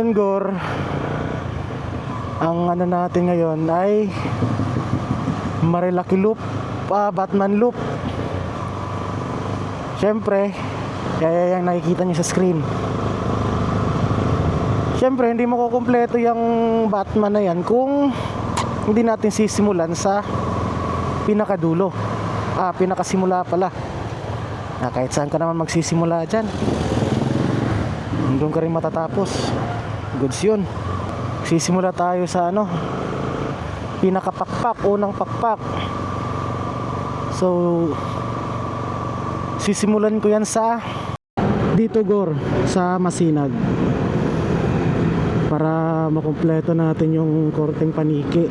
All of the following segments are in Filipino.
Ngayon, Gor, ang ano natin ngayon ay Marilaki Loop, Batman Loop. Siyempre, kaya yung nakikita nyo sa screen. Siyempre, hindi makukumpleto yung Batman na yan kung hindi natin sisimulan sa pinakadulo. Pinakasimula pala. Kahit saan ka naman magsisimula dyan, doon ka rin matatapos. Goods yun. Sisimula tayo sa pinakapakpak, unang pakpak. So, sisimulan ko yan sa dito, Gor, sa Masinag, para makumpleto natin yung korteng paniki.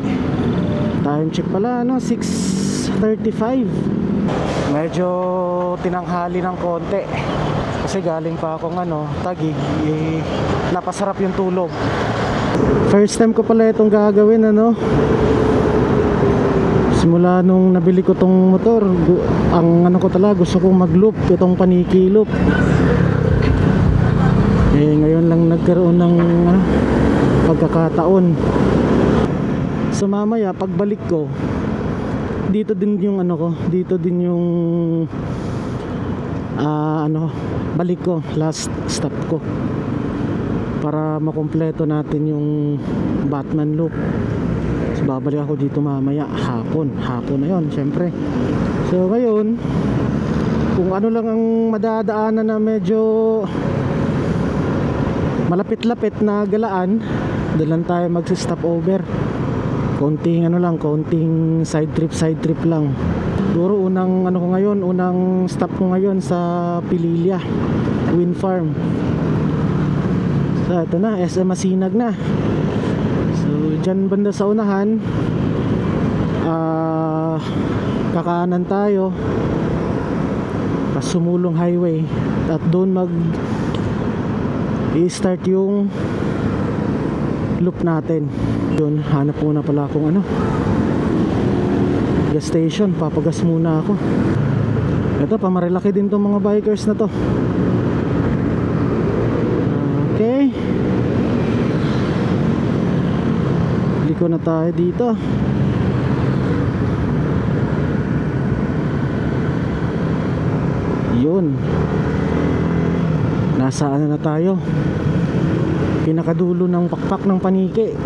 Time check pala 6:35. Medyo tinanghali ng konti kasi galing pa akong Taguig. Napasarap yung tulog. First time ko pala itong gagawin, simula nung nabili ko tong motor, ang ko talaga, gusto kong mag-loop, itong paniki loop. Ngayon lang nagkaroon ng pagkakataon. So mamaya pagbalik ko, dito din yung dito din yung balik ko, last stop ko, para makumpleto natin yung Batman loop. So babalik ako dito mamaya hapon na yon, syempre. So ngayon, kung ano lang ang madadaanan na medyo malapit-lapit na galaan, doon lang tayo magsi-stop over. Konting konting side trip lang. Siguro unang stop ko ngayon sa Pililya Wind Farm. So ito na, SM Masinag na. So dyan banda sa unahan, kakanan tayo Pasumulong Highway, at doon i-start yung loop natin. Doon hanap muna pala akong gas station, papagas muna ako. Ito, pamarilaki din tong mga bikers na to. Okay, liko na tayo dito. Yun, nasaan na tayo? Pinakadulo ng pakpak ng paniki,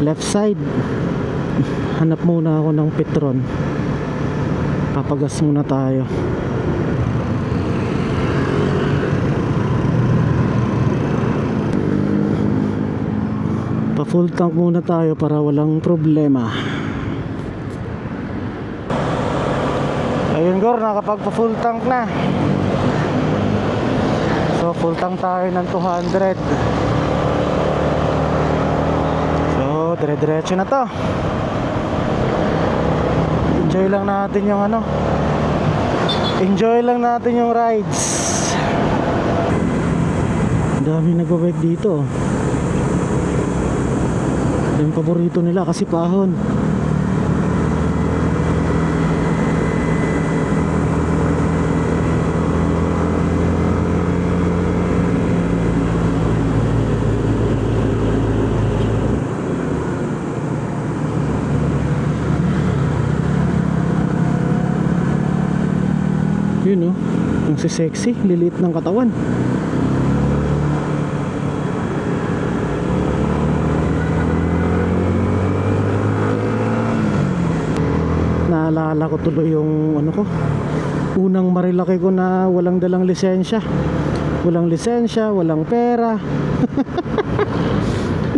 left side. Hanap muna ako ng Petron, papagas muna tayo. Pa full tank muna tayo para walang problema. Ayun, Gor, nakapag pa full tank na. So full tank tayo ng 200. So dire-diretso na to. Enjoy lang natin yung enjoy lang natin yung rides. Ang dami nagwa-bike dito. Yung paborito nila kasi pahon. Yun, ang sexy, liliit ng katawan. Naalala ko tuloy yung unang Marilaki ko na walang dalang lisensya. Walang lisensya, walang pera.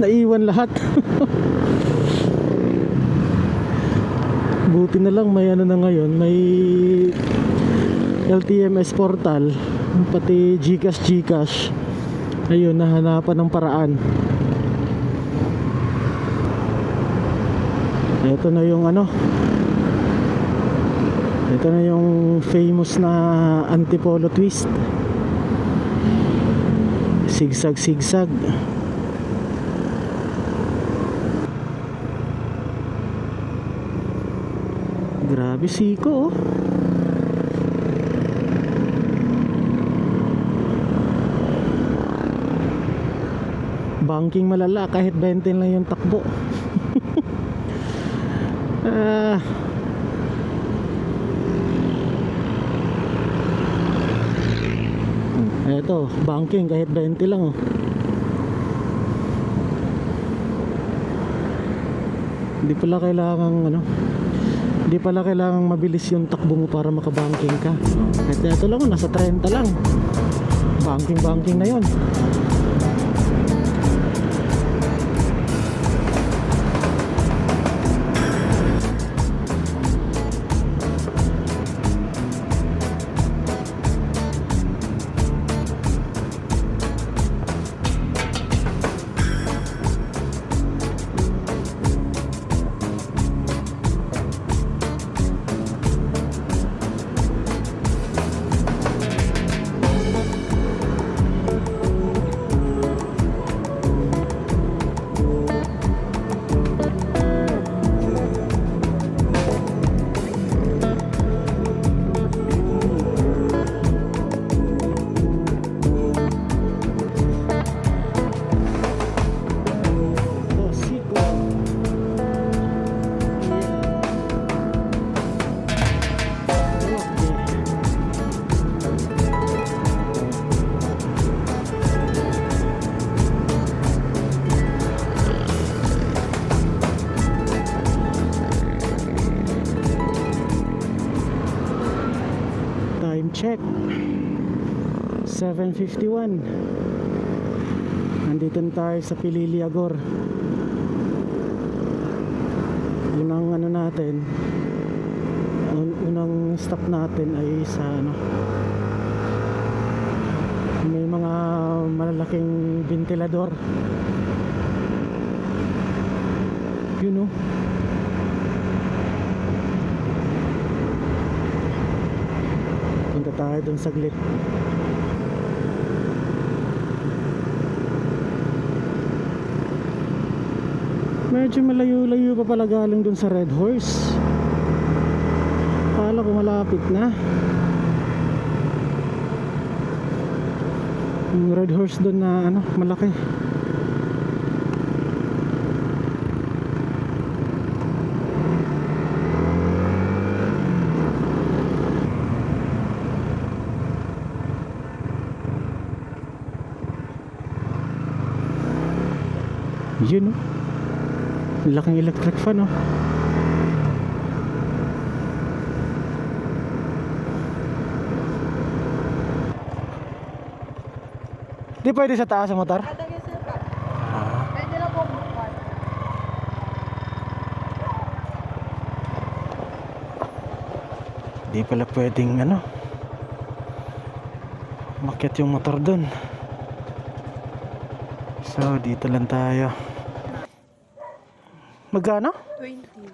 Naiwan lahat. Buti na lang may na ngayon, may LTMS portal, pati GCash. Ayun, nahanapan ng paraan. Ito na yung ito na yung famous na Antipolo twist. Zigzag. Grabe siko, Banking malala kahit 20 lang yung takbo. Ah, eto, banking kahit 20 lang oh. Hindi pala kailangan ano, hindi pala kailangan mabilis yung takbo mo para makabanking ka. Ito lang, nasa 30 lang. Banking na yon. Time check 7:51. Nandito na tayo sa Pililiagor. Yun ang ano natin, ang unang stop natin ay sa ano, may mga malalaking ventilador. You know, punta tayo dun saglit. Medyo malayo-layo pa pala galing dun sa Red Horse. Akala ko malapit na. Yung Red Horse dun na ano, malaki. Yun oh, laking electric fan oh. Di pwede sa taas ang motor? Pwede na po bukwan. Di pala pwedeng ano, makyat yung motor dun. So dito lang tayo. Magkano? 20.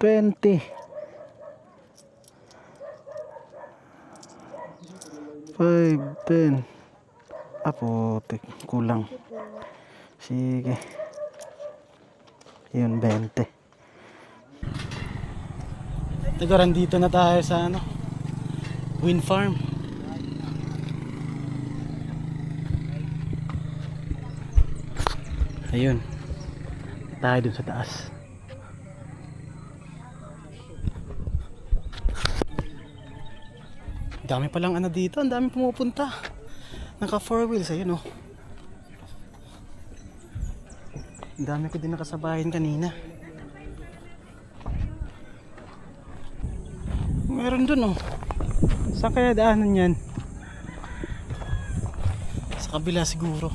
5, 10. Putik, kulang. Sige. Yun, 20. Tagaran dito na tayo sa ano, wind farm. Ayun. Tayo dun sa taas. Dami palang ano dito, ang dami pumupunta. Naka 4 wheels, ayun oh. Ang dami ko din nakasabahin kanina. Meron dun oh. Saan kaya daanan yan? Sa kabila siguro.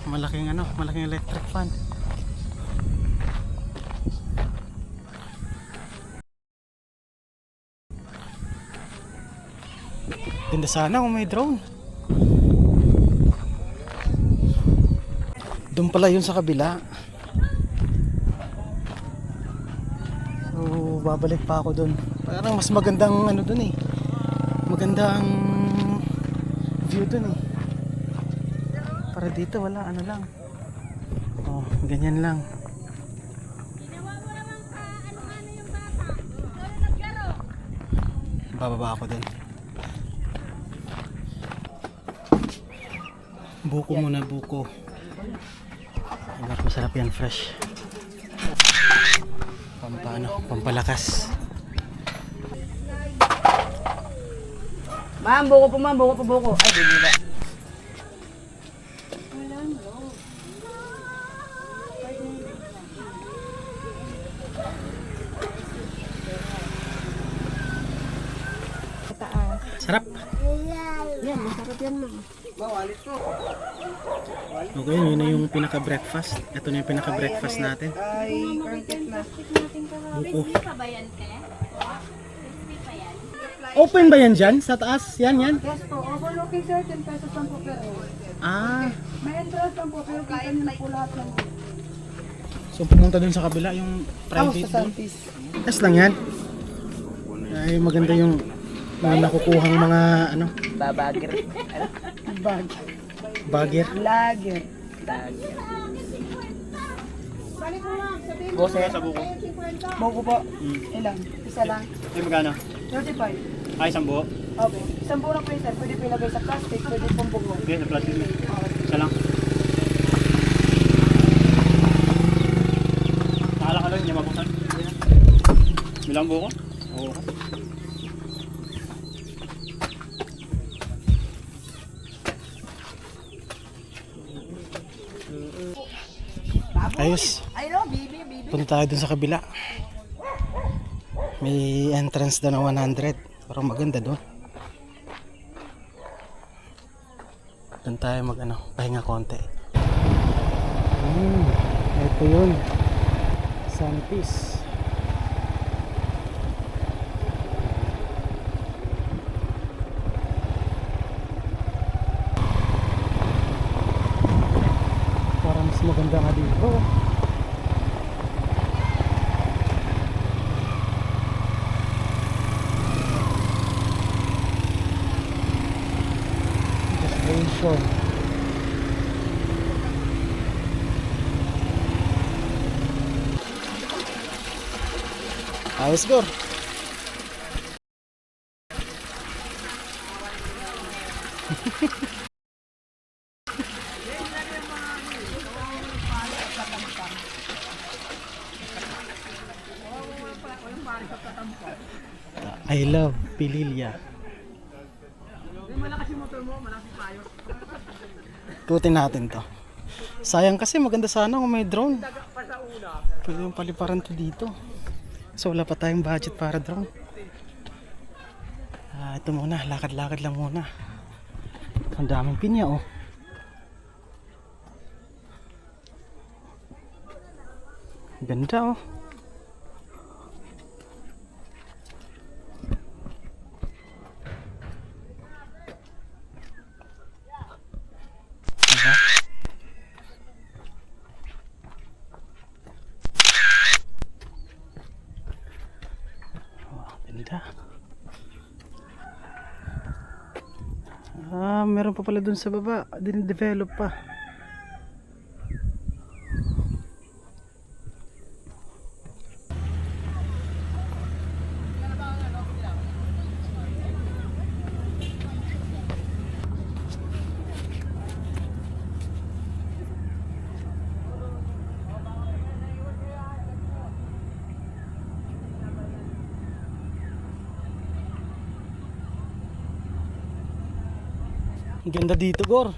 Malaking ano, malaking electric fan. Ganda sana kung may drone. Doon pala yun sa kabila. So babalik pa ako doon. Parang mas magandang ano doon eh. Magandang view doon eh. Para dito wala, ano lang. Oh, ganyan lang. Ginawa mo naman pa, ano yung bata. Ikaw na naglaro. Bababa ako dun. Buko muna, buko. Masarap yan, fresh. Pampalakas. Ma'am, buko po ma'am, buko po buko. Ay, di ba? Sarap. Yan, masarap yan ma'am. Okay, yun na yung pinaka-breakfast. Ito na yung pinaka-breakfast natin. Ay, perfect na. Buko. Open ba yan dyan? Sa taas? Yan, yan? Yes po, overlooking sir, 10 pesos lang po per hour. Ah. May entrance lang po, pero kita niyo na po lahat ng... So pumunta dun sa kabila, yung private sa dun. Santis. Test lang yan. Ay, maganda yung mga nakukuhang mga ano, Babagger. Bag. bagger. Lager. Boss, sa buko. Buko po. Ilan? Isa lang. Ay, magkano? 35. Ay, isang buo. Okay. Isang buo lang po yun sir. Pwede po ilagay sa plastic, pwede pong buko. Hindi, sa plastic na. Okay. Isa lang. Nakala ka lang, niya mabutan. Bilang buko? Oo. Ayos. Ay no, bibi, bibi. Punta tayo dun sa kabila. May entrance doon na 100. Pero maganda doon. Doon tayo pahinga konti. Ito yun. Santis. Parang mas maganda nga dito. Destination. Ayos, Gor. I love Pililya. Ikutin natin to. Sayang kasi maganda sana kung may drone. Pwede yung paliparan to dito. So wala pa tayong budget para drone. Ito muna, lakad-lakad lang muna. Ang daming pinya oh. Ganda oh. Diba? Wow, ganda. Meron pa pala dun sa baba. Dinidevelop pa. Ang ganda dito, Gor.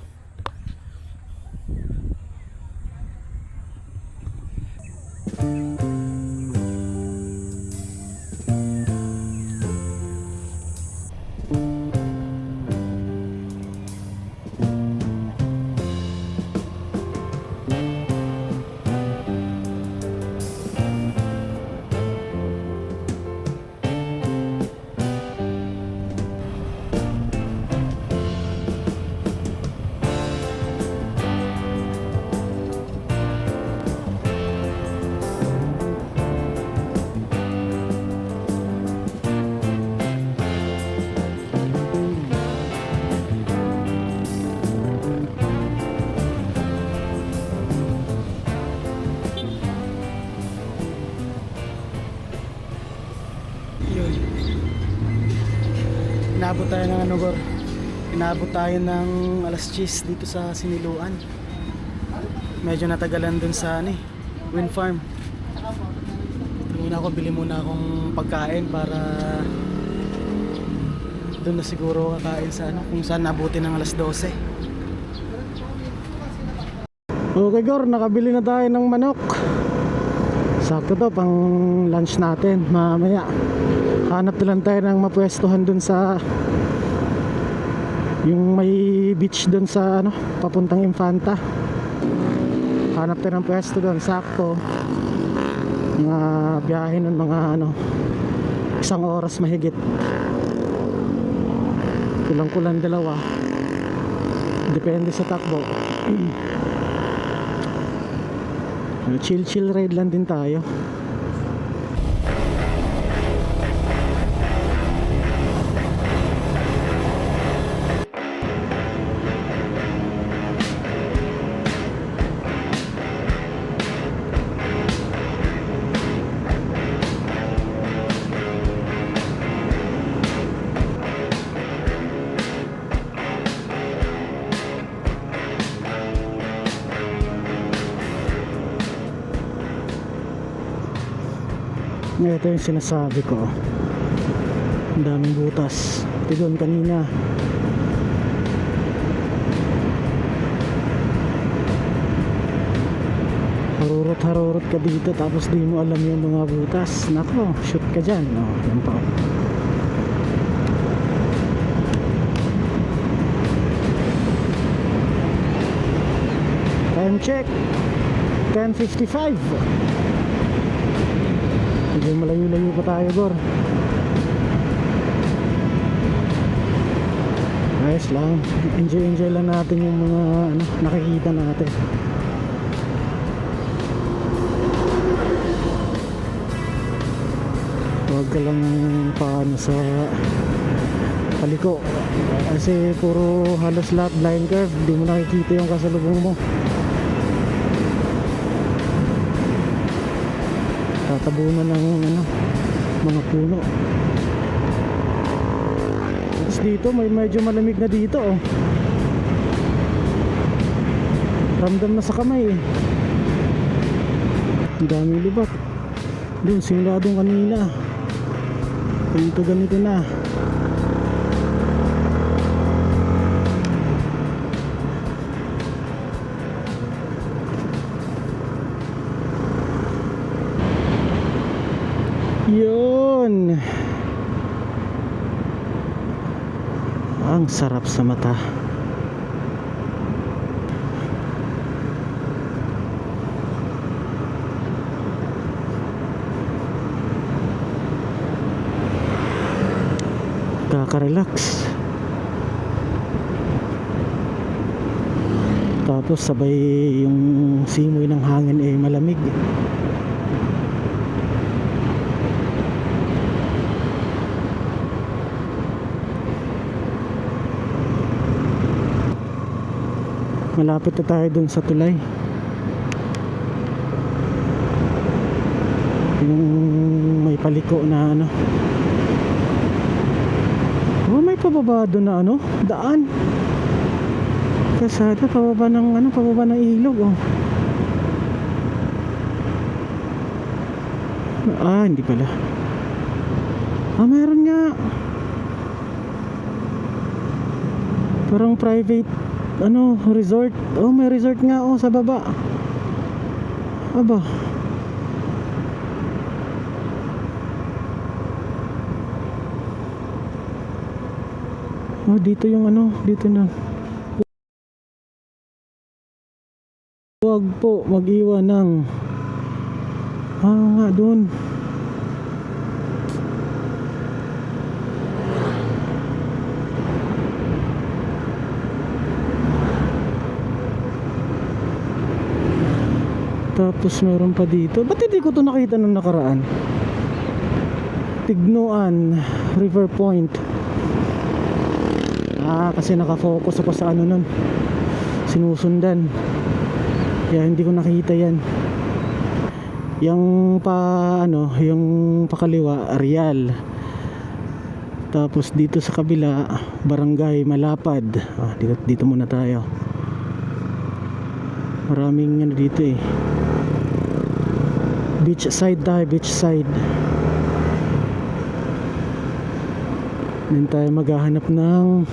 Inabot tayo ng ano, Gor? Inabot tayo ng alas 10 dito sa Siniluan. Medyo natagalan dun sa ano, wind farm. Muna ako, bili muna akong pagkain para doon na siguro kakain sa ano, kung saan nabuti ng alas 12. Okay, Gor, nakabili na tayo ng manok. Sakto to pang lunch natin mamaya. Hanap na lang tayo ng mapwestuhan dun sa yung may beach dun sa ano, papuntang Infanta. Hanap tayo ng pwesto dun, sakto. Mga biyahe nun, mga ano, 1 oras mahigit. Kulang-kulang 2. Depende sa takbo. Chill ride lang din tayo. Ito yung sinasabi ko, ang daming butas. Ito doon kanina, harurot ka dito tapos di mo alam yung mga butas. Nako, shoot ka dyan. Yan pa. Time check 10:55. Hindi malayo-layo pa tayo, Gor. Ayos lang. Enjoy lang natin yung mga ano, nakikita natin. Huwag ka lang paano sa paliko. Kasi puro halos lahat blind curve. Hindi mo nakikita yung kasalubong mo. Tatabunan ng ano, mga puno. Tapos dito may medyo malamig na dito, oh. Ramdam na sa kamay, eh. Ang daming libat. Doon simuladong kanina. Ganito na. Yun. Ang sarap sa mata. Kaka-relax. Tapos sabay yung simoy ng hangin eh malamig. Malapit na tayo dun sa tulay. Yung may paliko na ano. Oh, may pababa doon na ano, daan. Kasada pababa ng ano, pababa ng ilog, oh. Hindi pala. Meron nga. Parang private ano, resort. Oh, may resort nga, oh, sa baba. Aba. Oh, dito yung ano, dito na. Huwag po mag-iwan ng nga doon. Tapos meron pa dito. Ba't hindi ko to nakita nung nakaraan? Tignuan River Point. Kasi nakafocus ako sa ano nun, sinusundan. Kaya hindi ko nakita yan. Yung pa ano, yung pakaliwa, Real. Tapos dito sa kabila, Barangay Malapad. Dito muna tayo. Maraming ano dito eh. Beach side tayo, beach side. Doon tayo maghahanap ng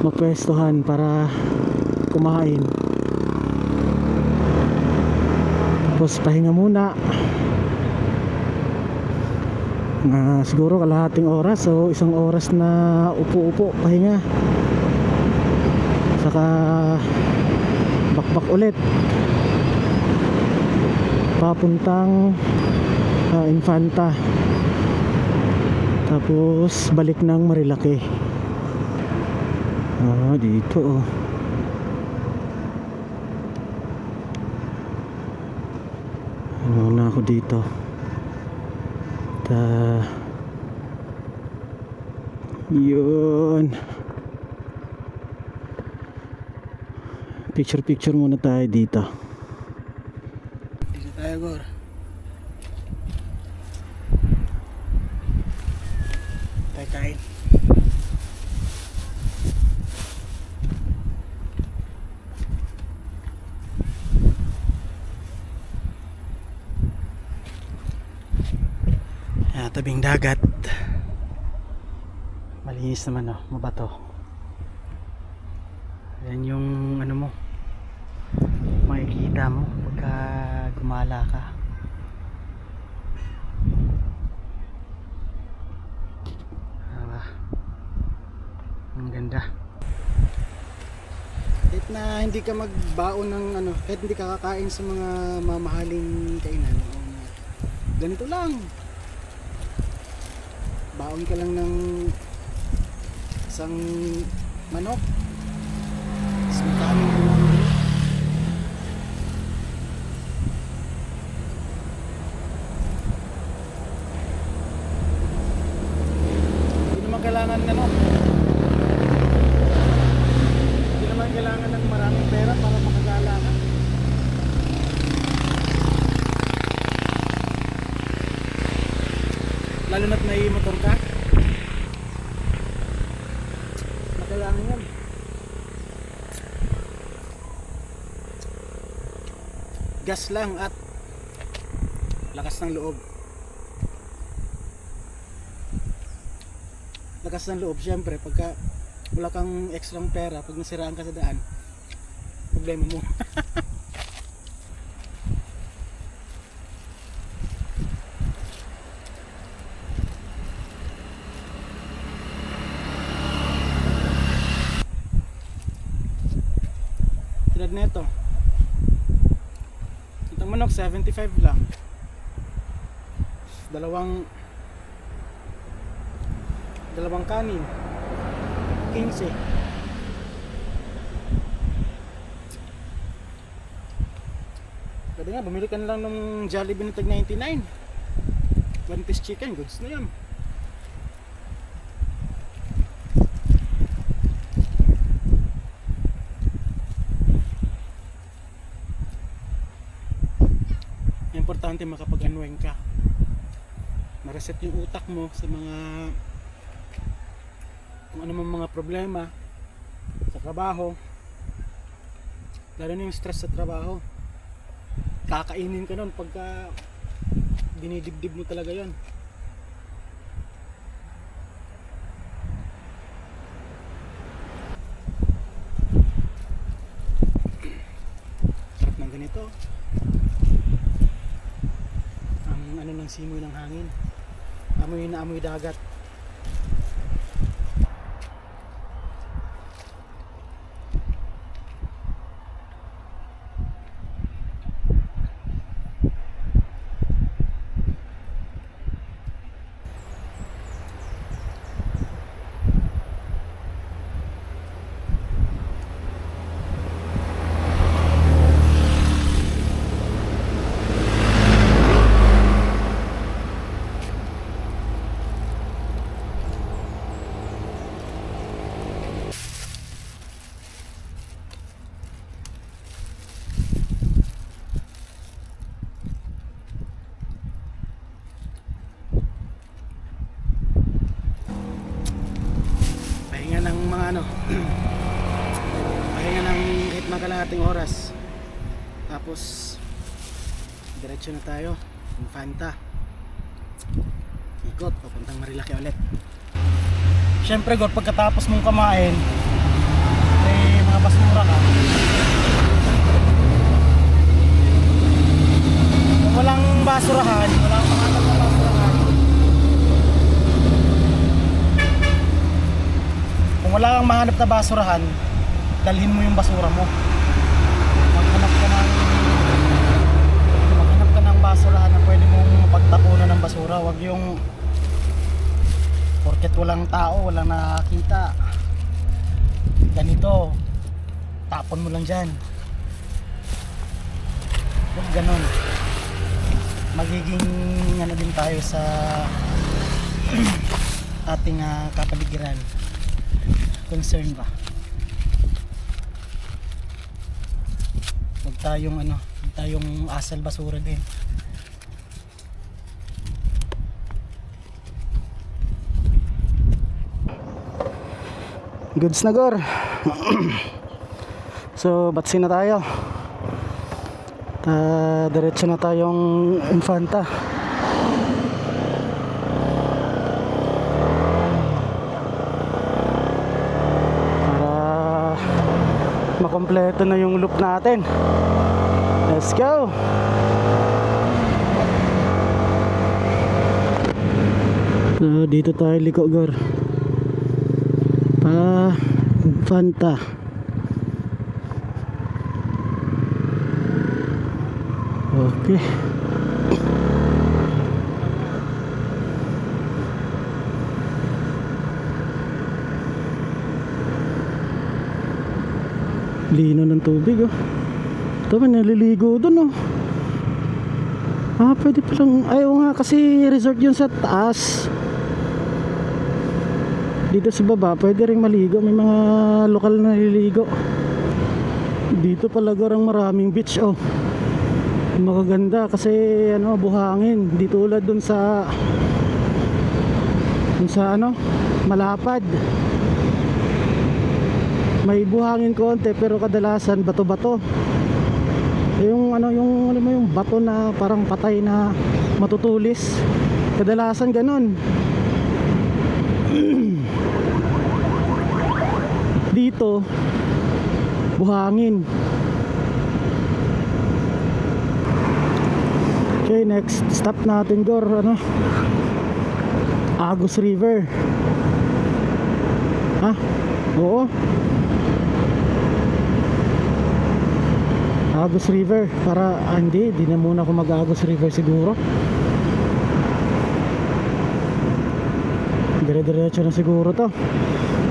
mapwestuhan para kumain. Tapos pahinga muna. Siguro kalahating oras o isang oras na upo-upo, pahinga. Saka bakbak ulit papuntang Infanta. Tapos balik ng Marilake. Dito oh. Ano na ako dito. Yun. Picture muna tayo dito. Dito tayo, Gor. Tayo kain. Tabing dagat. Malinis naman oh, mabato. Yan yung ano mo, makikita mo pagka gumala ka. Ang ganda. Kahit na hindi ka magbaon ng ano, kahit hindi ka kakain sa mga mamahaling kainan, ganito lang. Baon ka lang ng isang manok, tapos magkain ka lang. Hindi naman kailangan hindi naman kailangan ng maraming pera para makagala ka. Lalo na't may motor ka, kailangan yan. Gas lang at lakas ng loob. Lakas ng loob syempre pagka wala kang ekstrang pera, pag nasiraan ka sa daan, problema mo. Neto itong manok 75 lang, dalawang kanin 15. Pwede nga bumili ka na lang ng Jollibee na tag 99, 1 piece chicken, goods na yan. Importante makapag-unwind ka, ma-reset yung utak mo sa mga kung ano mang mga problema sa trabaho, lalo na yung stress sa trabaho. Kakainin ka nun pagka dinidibdib mo talaga yon. Sarap ng ganito, ng simoy ng hangin, amoy na amoy dagat. ano pahinga ng kahit magkalahating oras, tapos diretso na tayo Infanta, ikot papuntang Marilaki ulit. Syempre God, pagkatapos mong kumain may mga basura ka, kung walang basurahan, walang pangatag na basurahan, kung wala kang mahanap na basurahan, dalhin mo yung basura mo. Maghanap ka ng basurahan na pwede mong pagtapunan ng basura. Wag yung porket walang tao, walang nakakita, ganito, tapon mo lang dyan. Huwag ganon. Magiging ano din tayo sa ating kapaligiran. Concern ba? Huwag tayong asal basura din. Goods na Gor. So batsi na tayo. Diretso na tayong Infanta. Para makompleto na yung loop natin. Let's go. So dito tayo liko Gor. Infanta. Okay. Lino ng tubig oh. Ito may naliligo dun oh. Pwede palang, ayaw nga kasi resort yun sa taas. Dito sa baba pwede rin maligo, may mga lokal na naliligo. Dito pala garang maraming beach oh. Makaganda kasi ano, buhangin, di tulad dun sa ano, Malapad. May buhangin konti pero kadalasan bato-bato. Yung ano, yung alam mo yung bato na parang patay na matutulis. Kadalasan ganun. Dito buhangin. Okay, next stop natin Gor, ano? Agus River. Oo. Agus River para hindi na muna ako mag-Agus River siguro. Dire-diretso na siguro to.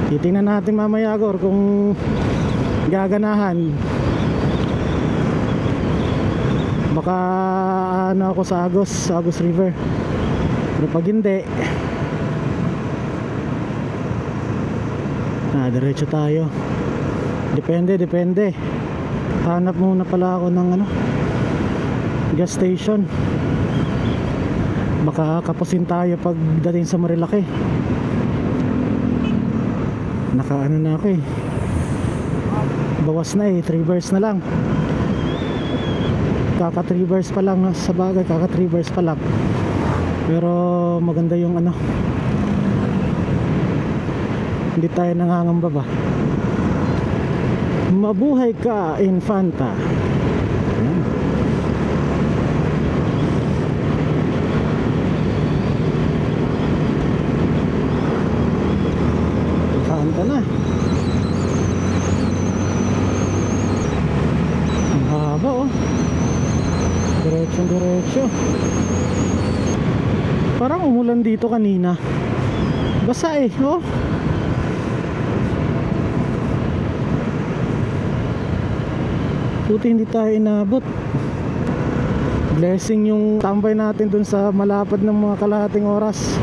Titingnan natin mamaya Gor kung gaganahan. Baka ano ako sa Agus River. Pero pag hindi, diretso tayo. Depende. Hanap muna pala ako ng ano, gas station. Baka kapusin tayo pagdating sa Marilaki. Nakaano na ako eh. Bawas na eh, 3 bars na lang. Kaka 3 bars pa lang, sa bagay kaka 3 bars pa lang. Pero maganda yung ano, hindi tayo nangangamba ba. Mabuhay ka Infanta. Infanta na. Ang haba oh. Diretso. Parang umulan dito kanina. Basa eh, oh. Buti hindi tayo inabot. Blessing yung tambay natin dun sa Malapad ng mga kalahating oras.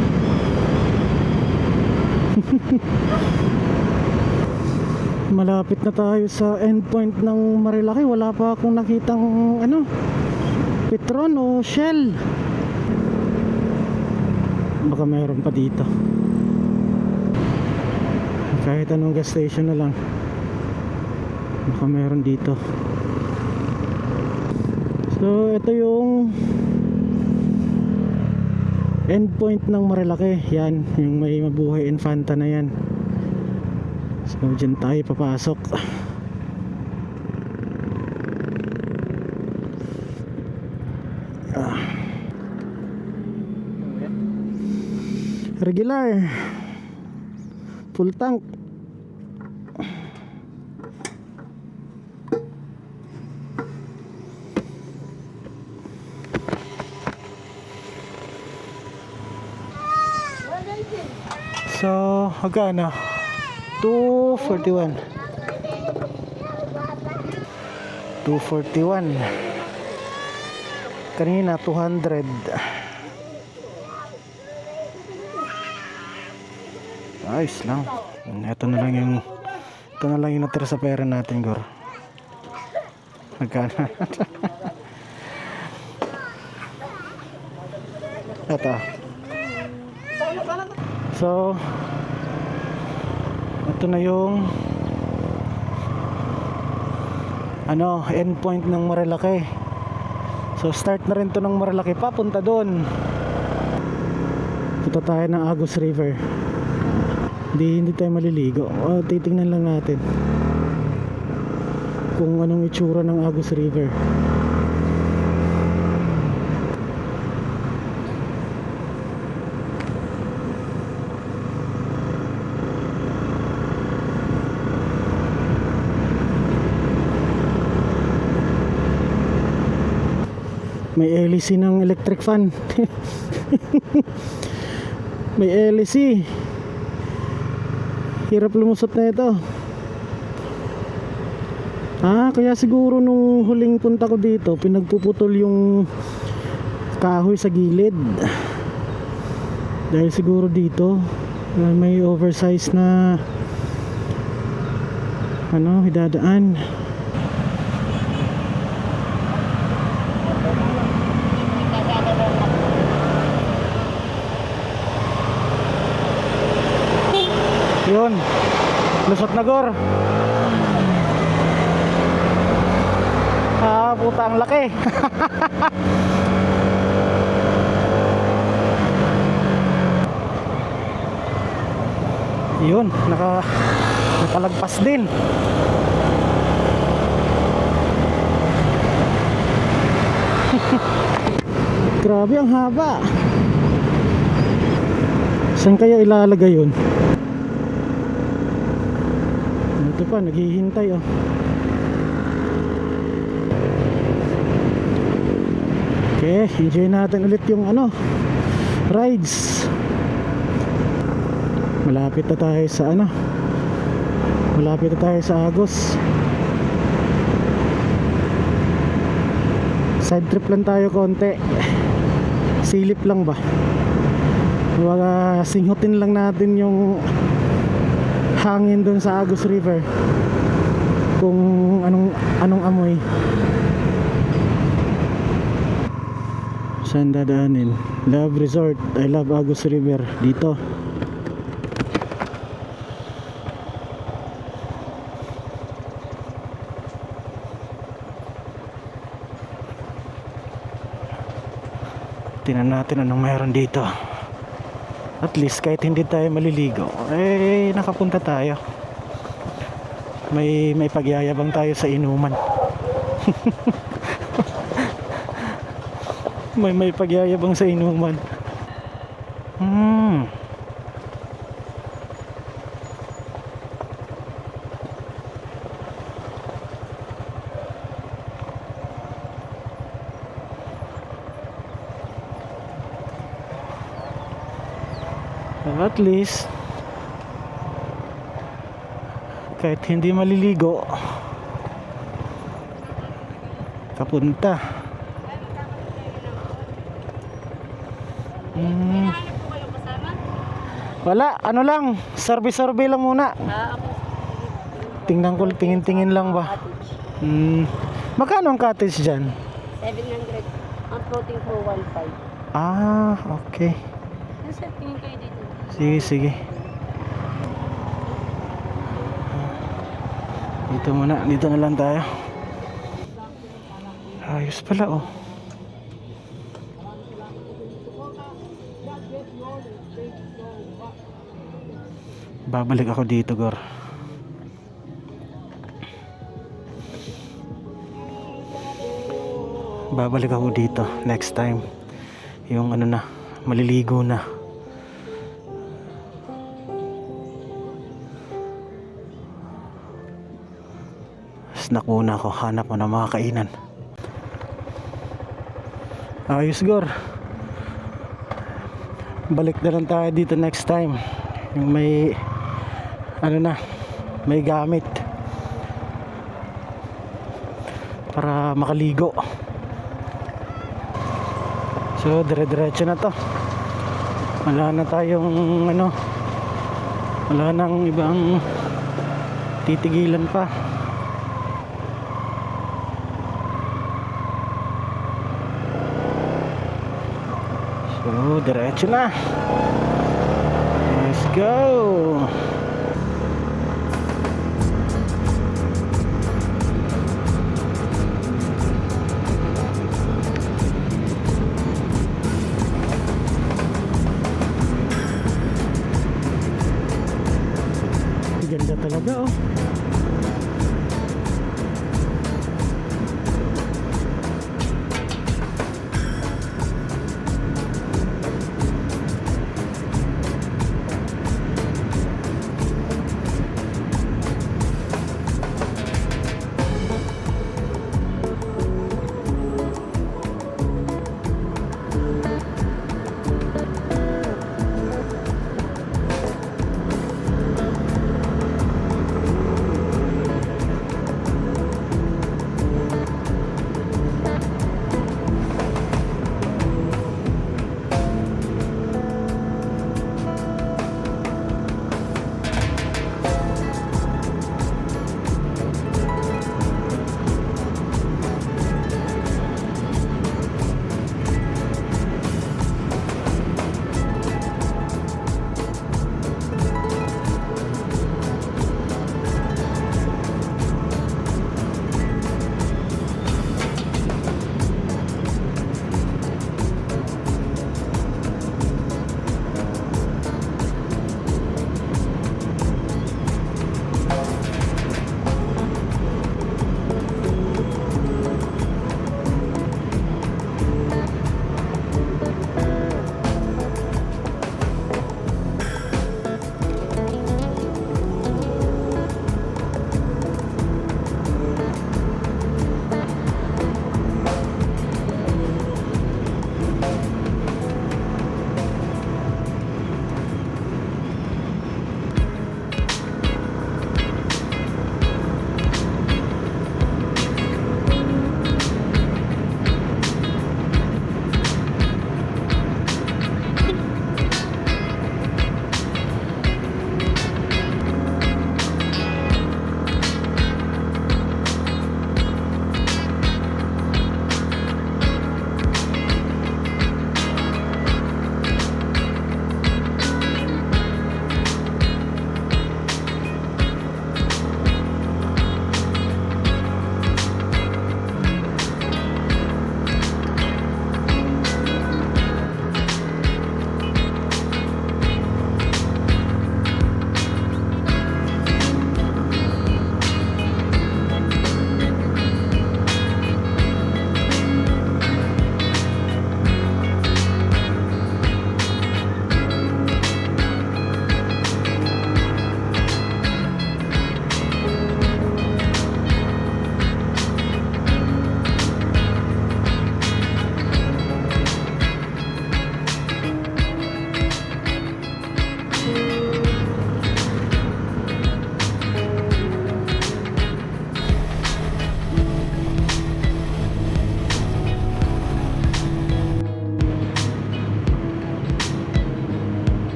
Malapit na tayo sa endpoint ng Marilaki. Wala pa akong nakitang ano, Petron o Shell. Baka mayroon pa dito. Kahit anong gas station na lang. Baka meron dito. So ito yung endpoint ng Marilaki. Yan, yung may Mabuhay Infanta na yan. So dyan tayo papasok. Regular full tank. So, magkano? 241. 241. Kanina 200. Ayos lang. Ito na lang yung natira sa pera natin, Gor. Magkano? Ito. So, ito na yung endpoint ng Marilaki. So, start na rin to ng Marilaki papunta doon. Punta tayo ng Agus River. Hindi tayo maliligo. Titingnan lang natin kung anong itsura ng Agus River. May LEC ng electric fan. May LEC. Hirap lumusot na ito. Kaya siguro nung huling punta ko dito, pinagpuputol yung kahoy sa gilid. Dahil siguro dito may oversize na idadaan. Yun, lusot na, Gor. Puta, ang laki. Yun, nakalagpas din. Grabe, ang haba. Saan kaya ilalagay yun? Ito pa, naghihintay oh. Okay, enjoy natin ulit yung rides. Malapit na tayo sa Agus. Side trip lang tayo konti. Silip lang ba? Singutin lang natin yung hangin dun sa Agus River, kung anong amoy. Saan dadaanin? Love Resort, I love Agus River. Dito. Tingnan natin anong meron dito. At least kahit hindi tayo maliligo, nakapunta tayo. May pagyayabang tayo sa inuman. may pagyayabang sa inuman. At least kahit hindi maliligo, kapunta. Wala, lang, survey lang muna. Tingin-tingin lang ba. Magkano ang cottage dyan? 700. Ang floating for 1.5. Okay. Sir, tingin kayo dito. Sige. Dito muna, dito na lang tayo. Ayos pala oh. Babalik ako dito, Gor. Babalik ako dito next time. Yung ano na, maliligo na. Snack muna ako, hanap mo na mga kainan. Ayos, Gor. Balik na lang tayo dito next time. Yung may ano na, may gamit para makaligo. So dire-diretso na to. Wala na tayong ano, wala nang ibang titigilan pa. So diretso na. Let's go. Ganda talaga oh.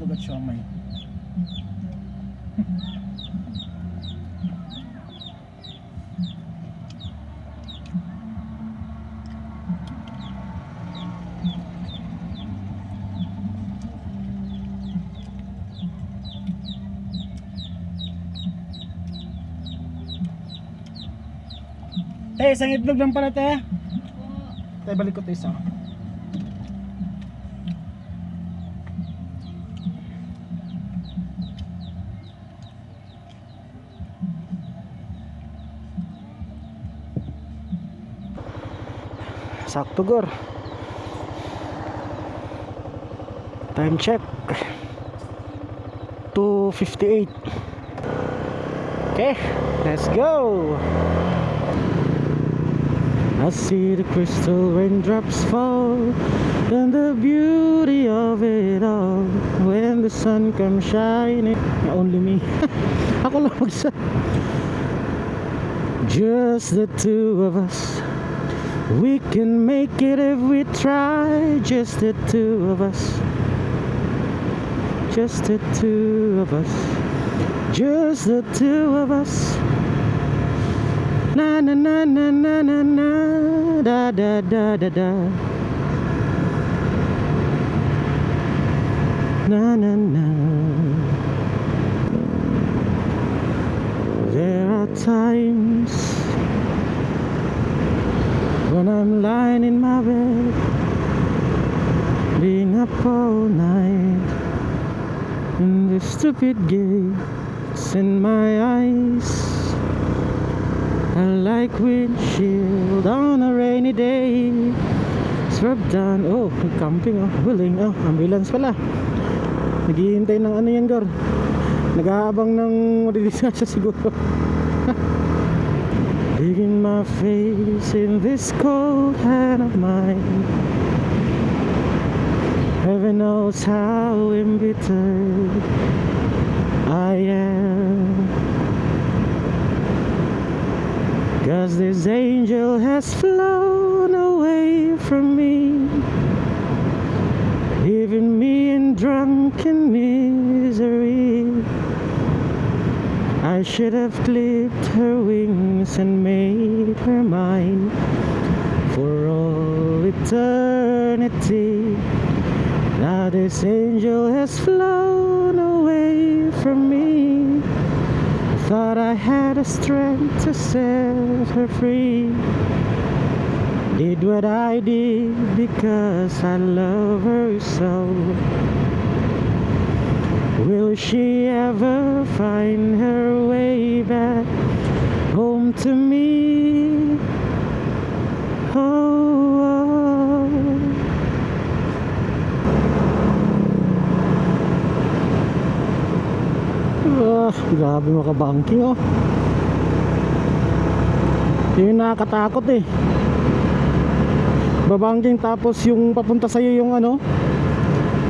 hotdog at siomay. Te, isang itlog lang pala, te. Te, balik ko te isa. Sakto, Gor. Time check 2:58. Okay, let's go. I see the crystal raindrops fall, and the beauty of it all. When the sun comes shining, only me. Ako lang magsa. Just the two of us. We can make it if we try. Just the two of us. Just the two of us. Just the two of us. Na na na na na na na, da da da da da. Na na na. There are times when I'm lying in my bed, being up all night, and the stupid gates in my eyes are like windshield on a rainy day. Swerve down. Oh, camping. Oh, willing. Oh, ambulance pala. Naghihintay ng ano yan, Gor. Nag-aabang ng madidisasya siguro. Digging my face in this cold hand of mine. Heaven knows how embittered I am, 'cause this angel has flown away from me, leaving me in drunken misery. I should have clipped her wings and made her mine for all eternity. Now this angel has flown away from me. I thought I had the strength to set her free. Did what I did because I love her so. Will she ever find her way back home to me? Oh, oh. Grabe makabangking, oh. Yun yung nakakatakot eh. Babangking tapos yung papunta sa'yo yung ano,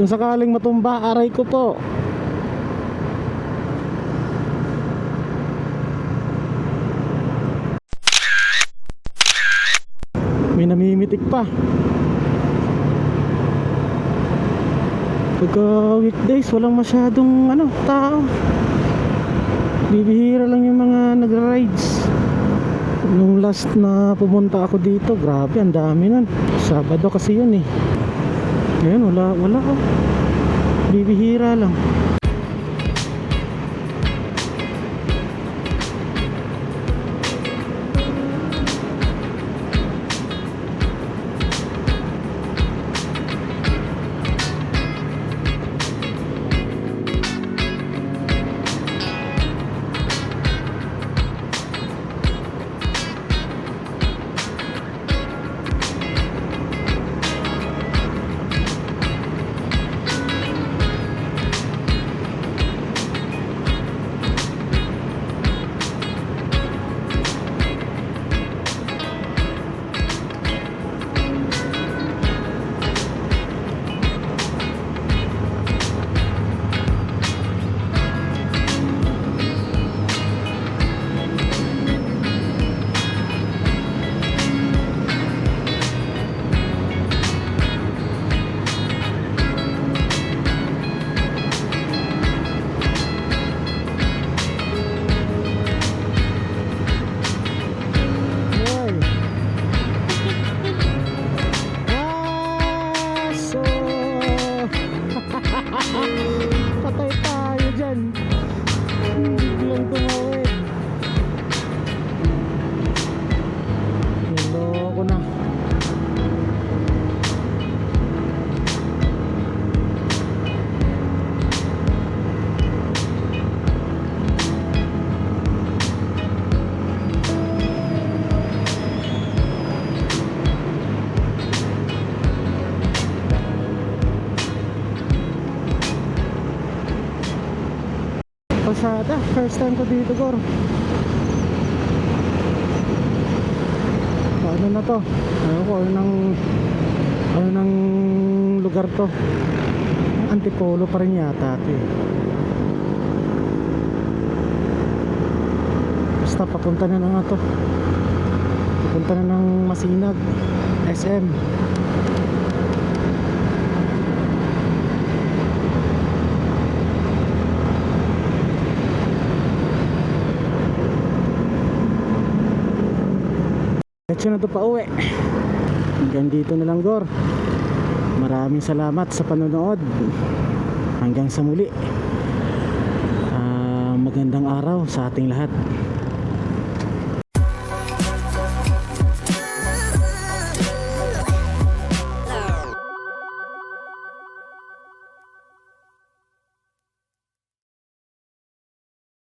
yung sakaling matumba, aray ko po. May namimitik pa. Pagka weekdays walang masyadong ano, tao. Bibihira lang yung mga nagra-rides. Nung last na pumunta ako dito, grabe, ang dami nun. Sabado kasi yun eh. Ngayon wala oh. Bibihira lang. Pasada, first time ko dito, Gor. Ano na to? Ano ko, ano nang lugar to? Antipolo pa rin yata ito eh. Basta papunta na nga to. Papunta na ng Masinag, SM. Diretso na to pa uwi. Hanggang dito na lang, Gor. Maraming salamat sa panonood. Hanggang sa muli. Magandang araw sa ating lahat.